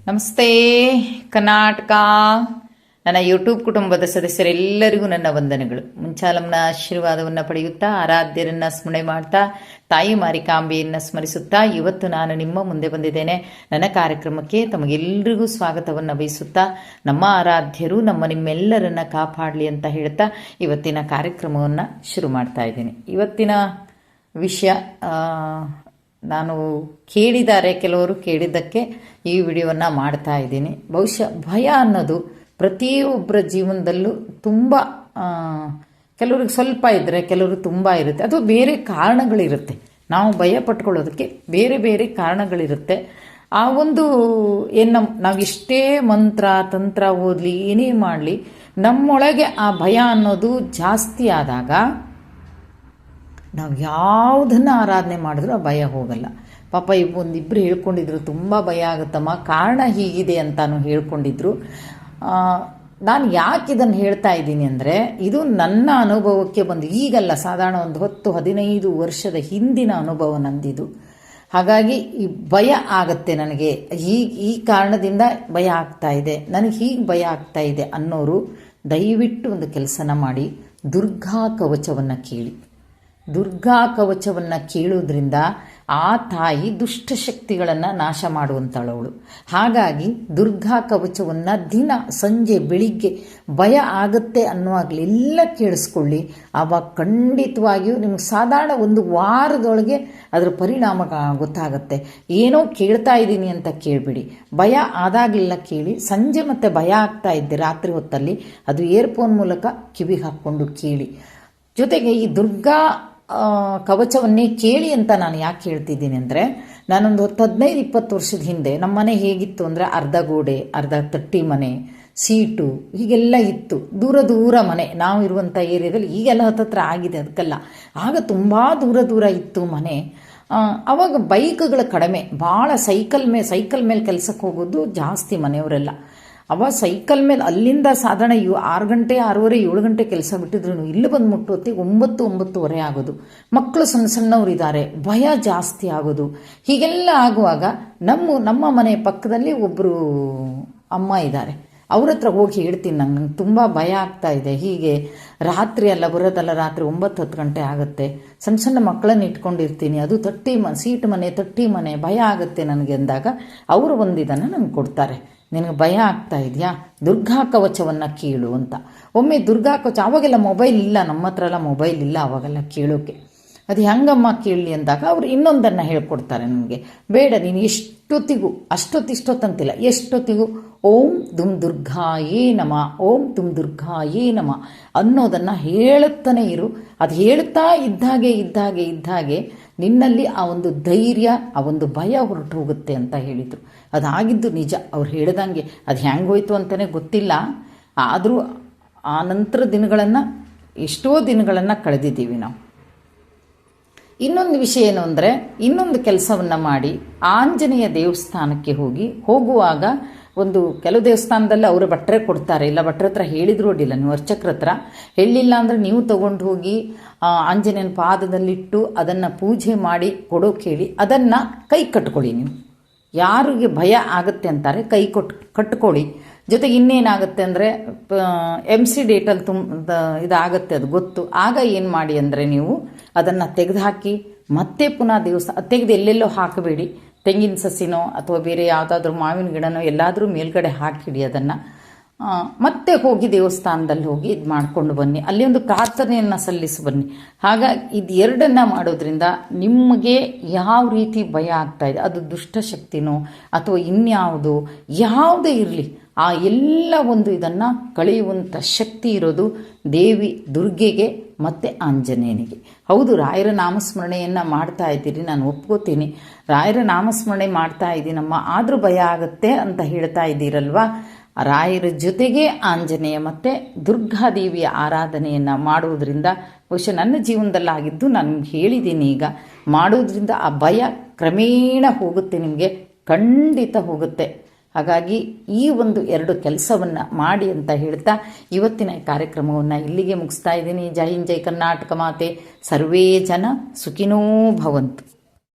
ನಮಸ್ತೆ ಕರ್ನಾಟಕ. ನನ್ನ ಯೂಟ್ಯೂಬ್ ಕುಟುಂಬದ ಸದಸ್ಯರೆಲ್ಲರಿಗೂ ನನ್ನ ವಂದನೆಗಳು. ಮುಂಚಾಲಂನ ಆಶೀರ್ವಾದವನ್ನು ಪಡೆಯುತ್ತಾ, ಆರಾಧ್ಯರನ್ನ ಸ್ಮರಣೆ ಮಾಡ್ತಾ, ತಾಯಿ ಮಾರಿಕಾಂಬೆಯನ್ನು ಸ್ಮರಿಸುತ್ತಾ ಇವತ್ತು ನಾನು ನಿಮ್ಮ ಮುಂದೆ ಬಂದಿದ್ದೇನೆ. ನನ್ನ ಕಾರ್ಯಕ್ರಮಕ್ಕೆ ತಮಗೆಲ್ಲರಿಗೂ ಸ್ವಾಗತವನ್ನು ಬಯಸುತ್ತಾ, ನಮ್ಮ ಆರಾಧ್ಯರು ನಿಮ್ಮೆಲ್ಲರನ್ನ ಕಾಪಾಡಲಿ ಅಂತ ಹೇಳ್ತಾ ಇವತ್ತಿನ ಕಾರ್ಯಕ್ರಮವನ್ನು ಶುರು ಮಾಡ್ತಾ ಇದ್ದೀನಿ. ಇವತ್ತಿನ ವಿಷಯ ನಾನು ಕೇಳಿದ್ದಾರೆ, ಕೆಲವರು ಕೇಳಿದ್ದಕ್ಕೆ ಈ ವಿಡಿಯೋವನ್ನು ಮಾಡ್ತಾ ಇದ್ದೀನಿ. ಬಹುಶಃ ಭಯ ಅನ್ನೋದು ಪ್ರತಿಯೊಬ್ಬರ ಜೀವನದಲ್ಲೂ ತುಂಬ, ಕೆಲವ್ರಿಗೆ ಸ್ವಲ್ಪ ಇದ್ದರೆ ಕೆಲವರು ತುಂಬ ಇರುತ್ತೆ. ಅದು ಬೇರೆ ಕಾರಣಗಳಿರುತ್ತೆ. ನಾವು ಭಯ ಪಟ್ಕೊಳ್ಳೋದಕ್ಕೆ ಬೇರೆ ಬೇರೆ ಕಾರಣಗಳಿರುತ್ತೆ. ಆ ಒಂದು ನಾವು ಎಷ್ಟೇ ಮಂತ್ರ ತಂತ್ರ ಓದಲಿ, ಏನೇ ಮಾಡಲಿ, ನಮ್ಮೊಳಗೆ ಆ ಭಯ ಅನ್ನೋದು ಜಾಸ್ತಿ ಆದಾಗ ನಾವು ಯಾವುದನ್ನು ಆರಾಧನೆ ಮಾಡಿದ್ರೂ ಆ ಭಯ ಹೋಗಲ್ಲ. ಪಾಪ ಒಂದಿಬ್ಬರು ಹೇಳ್ಕೊಂಡಿದ್ರು, ತುಂಬ ಭಯ ಆಗುತ್ತಮ್ಮ, ಕಾರಣ ಹೀಗಿದೆ ಅಂತಾನು ಹೇಳ್ಕೊಂಡಿದ್ರು. ನಾನು ಯಾಕೆ ಇದನ್ನು ಹೇಳ್ತಾ ಇದ್ದೀನಿ ಅಂದರೆ, ಇದು ನನ್ನ ಅನುಭವಕ್ಕೆ ಬಂದು ಈಗಲ್ಲ, ಸಾಧಾರಣ ಒಂದು 10-15 ವರ್ಷದ ಹಿಂದಿನ ಅನುಭವ ನಂದಿದು. ಹಾಗಾಗಿ ಈ ಭಯ ಆಗತ್ತೆ ನನಗೆ, ಈ ಕಾರಣದಿಂದ ಭಯ ಆಗ್ತಾ ಇದೆ, ನನಗೆ ಹೀಗೆ ಭಯ ಆಗ್ತಾ ಇದೆ ಅನ್ನೋರು ದಯವಿಟ್ಟು ಒಂದು ಕೆಲಸನ ಮಾಡಿ, ದುರ್ಗಾ ಕವಚವನ್ನು ಕೇಳಿ. ದುರ್ಗಾ ಕವಚವನ್ನು ಕೇಳೋದ್ರಿಂದ ಆ ತಾಯಿ ದುಷ್ಟಶಕ್ತಿಗಳನ್ನು ನಾಶ ಮಾಡುವಂಥಳವಳು. ಹಾಗಾಗಿ ದುರ್ಗಾ ಕವಚವನ್ನು ದಿನ ಸಂಜೆ ಬೆಳಿಗ್ಗೆ ಭಯ ಆಗುತ್ತೆ ಅನ್ನುವಾಗಲೆಲ್ಲ ಕೇಳಿಸ್ಕೊಳ್ಳಿ. ಆವಾಗ ಖಂಡಿತವಾಗಿಯೂ ನಿಮ್ಗೆ ಸಾಧಾರಣ ಒಂದು ವಾರದೊಳಗೆ ಅದರ ಪರಿಣಾಮ ಗೊತ್ತಾಗುತ್ತೆ. ಏನೋ ಕೇಳ್ತಾ ಇದ್ದೀನಿ ಅಂತ ಕೇಳಿಬಿಡಿ, ಭಯ ಆದಾಗಲೆಲ್ಲ ಕೇಳಿ. ಸಂಜೆ ಮತ್ತೆ ಭಯ ಆಗ್ತಾ ಇದ್ದೆ ರಾತ್ರಿ ಹೊತ್ತಲ್ಲಿ, ಅದು ಇಯರ್ಫೋನ್ ಮೂಲಕ ಕಿವಿಗೆ ಹಾಕ್ಕೊಂಡು ಕೇಳಿ. ಜೊತೆಗೆ ಈ ದುರ್ಗಾ ಕವಚವನ್ನೇ ಕೇಳಿ ಅಂತ ನಾನು ಯಾಕೆ ಹೇಳ್ತಿದ್ದೀನಿ ಅಂದರೆ, ನಾನೊಂದು 15-20 ವರ್ಷದ ಹಿಂದೆ ನಮ್ಮ ಮನೆ ಹೇಗಿತ್ತು ಅಂದರೆ, ಅರ್ಧ ಗೋಡೆ, ಅರ್ಧ ತಟ್ಟಿ ಮನೆ, ಸೀಟು, ಹೀಗೆಲ್ಲ ಇತ್ತು. ದೂರ ದೂರ ಮನೆ, ನಾವು ಇರುವಂಥ ಏರಿಯಾದಲ್ಲಿ. ಈಗೆಲ್ಲ ಹತ್ತತ್ರ ಆಗಿದೆ ಅದಕ್ಕೆಲ್ಲ. ಆಗ ತುಂಬ ದೂರ ದೂರ ಇತ್ತು ಮನೆ. ಆವಾಗ ಬೈಕ್ಗಳು ಕಡಿಮೆ, ಭಾಳ ಸೈಕಲ್ ಮೇಲೆ ಕೆಲಸಕ್ಕೆ ಹೋಗೋದು ಜಾಸ್ತಿ ಮನೆಯವರೆಲ್ಲ. ಅವ ಸೈಕಲ್ ಮೇಲೆ ಅಲ್ಲಿಂದ ಸಾಧಾರಣ 6 ಗಂಟೆ 6:30 7 ಗಂಟೆ ಕೆಲಸ ಬಿಟ್ಟಿದ್ರು ಇಲ್ಲಿ ಬಂದು ಮುಟ್ಟುವತ್ತಿಗೆ 9-9:30 ಆಗೋದು. ಮಕ್ಕಳು ಸಣ್ಣವರಿದ್ದಾರೆ, ಭಯ ಜಾಸ್ತಿ ಆಗೋದು. ಹೀಗೆಲ್ಲ ಆಗುವಾಗ ನಮ್ಮ ಮನೆ ಪಕ್ಕದಲ್ಲಿ ಒಬ್ಬರು ಅಮ್ಮ ಇದ್ದಾರೆ. ಅವ್ರ ಹತ್ರ ಹೋಗಿ ಹೇಳ್ತೀನಿ, ನಂಗೆ ತುಂಬ ಭಯ ಆಗ್ತಾ ಇದೆ, ಹೀಗೆ ರಾತ್ರಿ ಎಲ್ಲ ಬರೋದಲ್ಲ, ರಾತ್ರಿ 9-10 ಗಂಟೆ ಆಗುತ್ತೆ, ಸಣ್ಣ ಮಕ್ಕಳನ್ನ ಇಟ್ಕೊಂಡಿರ್ತೀನಿ, ಅದು ಸೀಟ್ ಮನೆ, ತಟ್ಟಿ ಮನೆ, ಭಯ ಆಗುತ್ತೆ ನನಗೆ ಅಂದಾಗ ಅವರು ಒಂದು ಇದನ್ನು ನನಗೆ ಕೊಡ್ತಾರೆ. ನಿನಗೆ ಭಯ ಆಗ್ತಾ ಇದೆಯಾ, ದುರ್ಗಾ ಕವಚವನ್ನು ಕೇಳು ಅಂತ. ಒಮ್ಮೆ ದುರ್ಗಾ ಕವಚ, ಅವಾಗೆಲ್ಲ ಮೊಬೈಲ್ ಇಲ್ಲ, ನಮ್ಮ ಹತ್ರ ಎಲ್ಲ ಮೊಬೈಲ್ ಇಲ್ಲ ಅವಾಗೆಲ್ಲ ಕೇಳೋಕ್ಕೆ. ಅದು ಹೆಂಗಮ್ಮ ಕೇಳಲಿ ಅಂದಾಗ ಅವರು ಇನ್ನೊಂದನ್ನು ಹೇಳ್ಕೊಡ್ತಾರೆ ನನಗೆ. ಬೇಡ, ನೀನು ಎಷ್ಟೊತ್ತಿಗೂ, ಇಷ್ಟೊತ್ತಂತಿಲ್ಲ, ಎಷ್ಟೊತ್ತಿಗೂ ಓಂ ದುಮ್ ದುರ್ಗಾಯೇ ನಮಃ, ಓಂ ದುಮ್ ದುರ್ಗಾಯೇ ನಮಃ ಅನ್ನೋದನ್ನು ಹೇಳುತ್ತಾನೆ ಇರು. ಅದು ಹೇಳ್ತಾ ಇದ್ದಾಗೆ ನಿನ್ನಲ್ಲಿ ಆ ಒಂದು ಧೈರ್ಯ, ಆ ಒಂದು ಭಯ ಹೊರಟು ಹೋಗುತ್ತೆ ಅಂತ ಹೇಳಿದರು. ಅದಾಗಿದ್ದು ನಿಜ. ಅವ್ರು ಹೇಳ್ದಂಗೆ ಅದು ಹೆಂಗೋಯ್ತು ಅಂತಲೇ ಗೊತ್ತಿಲ್ಲ. ಆದರೂ ಆ ನಂತರ ಎಷ್ಟೋ ದಿನಗಳನ್ನು ಕಳೆದಿದ್ದೀವಿ ನಾವು. ಇನ್ನೊಂದು ವಿಷಯ ಏನು ಅಂದರೆ, ಇನ್ನೊಂದು ಕೆಲಸವನ್ನು ಮಾಡಿ, ಆಂಜನೇಯ ದೇವಸ್ಥಾನಕ್ಕೆ ಹೋಗುವಾಗ ಕೆಲವು ದೇವಸ್ಥಾನದಲ್ಲಿ ಅವರು ಭಟ್ರೆ ಕೊಡ್ತಾರೆ, ಇಲ್ಲ ಭಟ್ರ ಹತ್ರ ಹೇಳಿದ್ರು ಅಡ್ಡಿಲ್ಲ, ನೀವು ಅರ್ಚಕ್ರ ಹತ್ರ ಹೇಳಿಲ್ಲ ಅಂದರೆ ನೀವು ತಗೊಂಡು ಹೋಗಿ ಆಂಜನೇಯನ ಪಾದದಲ್ಲಿಟ್ಟು ಅದನ್ನು ಪೂಜೆ ಮಾಡಿ ಕೊಡೋಕೆ ಹೇಳಿ. ಅದನ್ನು ಕೈ ಕಟ್ಕೊಳ್ಳಿ. ನೀವು ಯಾರಿಗೆ ಭಯ ಆಗುತ್ತೆ ಅಂತಾರೆ ಕೈ ಕಟ್ಕೊಳ್ಳಿ. ಜೊತೆಗೆ ಇನ್ನೇನಾಗುತ್ತೆ ಅಂದರೆ, MC ಡೇಟಲ್ಲಿ ಇದಾಗುತ್ತೆ, ಅದು ಗೊತ್ತು. ಆಗ ಏನು ಮಾಡಿ ಅಂದರೆ, ನೀವು ಅದನ್ನು ತೆಗೆದುಹಾಕಿ ಮತ್ತೆ ಪುನಃ ತೆಗೆದು ಎಲ್ಲೆಲ್ಲೋ ಹಾಕಬೇಡಿ. ತೆಂಗಿನ ಸಸಿನೋ ಅಥವಾ ಬೇರೆ ಯಾವುದಾದ್ರೂ ಮಾವಿನ ಗಿಡನೋ ಎಲ್ಲಾದರೂ ಮೇಲ್ಗಡೆ ಹಾಕಿಡಿ. ಅದನ್ನು ಮತ್ತೆ ಹೋಗಿ ದೇವಸ್ಥಾನದಲ್ಲಿ ಹೋಗಿ ಇದು ಮಾಡಿಕೊಂಡು ಬನ್ನಿ, ಅಲ್ಲಿ ಒಂದು ಪ್ರಾರ್ಥನೆಯನ್ನು ಸಲ್ಲಿಸಿ ಬನ್ನಿ. ಹಾಗಾಗಿ ಇದು ಎರಡನ್ನು ಮಾಡೋದ್ರಿಂದ ನಿಮಗೆ ಯಾವ ರೀತಿ ಭಯ ಆಗ್ತಾ ಇದೆ, ಅದು ದುಷ್ಟಶಕ್ತಿನೋ ಅಥವಾ ಇನ್ಯಾವುದು ಯಾವುದೇ ಇರಲಿ, ಆ ಎಲ್ಲ ಒಂದು ಇದನ್ನು ಕಳೆಯುವಂಥ ಶಕ್ತಿ ಇರೋದು ದೇವಿ ದುರ್ಗೆಗೆ ಮತ್ತು ಆಂಜನೇಯನಿಗೆ. ಹೌದು, ರಾಯರ ನಾಮಸ್ಮರಣೆಯನ್ನು ಮಾಡ್ತಾ ಇದ್ದೀರಿ, ನಾನು ಒಪ್ಕೋತೀನಿ. ರಾಯರ ನಾಮಸ್ಮರಣೆ ಮಾಡ್ತಾ ಇದ್ದೀನಮ್ಮ, ಆದರೂ ಭಯ ಆಗುತ್ತೆ ಅಂತ ಹೇಳ್ತಾ ಇದ್ದೀರಲ್ವಾ. ರಾಯರ ಜೊತೆಗೆ ಆಂಜನೇಯ ಮತ್ತು ದುರ್ಗಾದೇವಿಯ ಆರಾಧನೆಯನ್ನು ಮಾಡುವುದರಿಂದ, ಬಹುಶಃ ನನ್ನ ಜೀವನದಲ್ಲಾಗಿದ್ದು ನಾನು ನಿಮ್ಗೆ ಹೇಳಿದ್ದೀನಿ. ಈಗ ಮಾಡೋದ್ರಿಂದ ಆ ಭಯ ಕ್ರಮೇಣ ಹೋಗುತ್ತೆ, ನಿಮಗೆ ಖಂಡಿತ ಹೋಗುತ್ತೆ. ಹಾಗಾಗಿ ಈ ಒಂದು 2 ಕೆಲಸವನ್ನು ಮಾಡಿ ಅಂತ ಹೇಳ್ತಾ ಇವತ್ತಿನ ಕಾರ್ಯಕ್ರಮವನ್ನು ಇಲ್ಲಿಗೆ ಮುಗಿಸ್ತಾ ಇದ್ದೀನಿ. ಜೈ ಹಿಂದ್, ಜೈ ಕರ್ನಾಟಕ ಮಾತೆ. ಸರ್ವೇ ಜನ ಸುಖಿನೋ ಭವಂತು.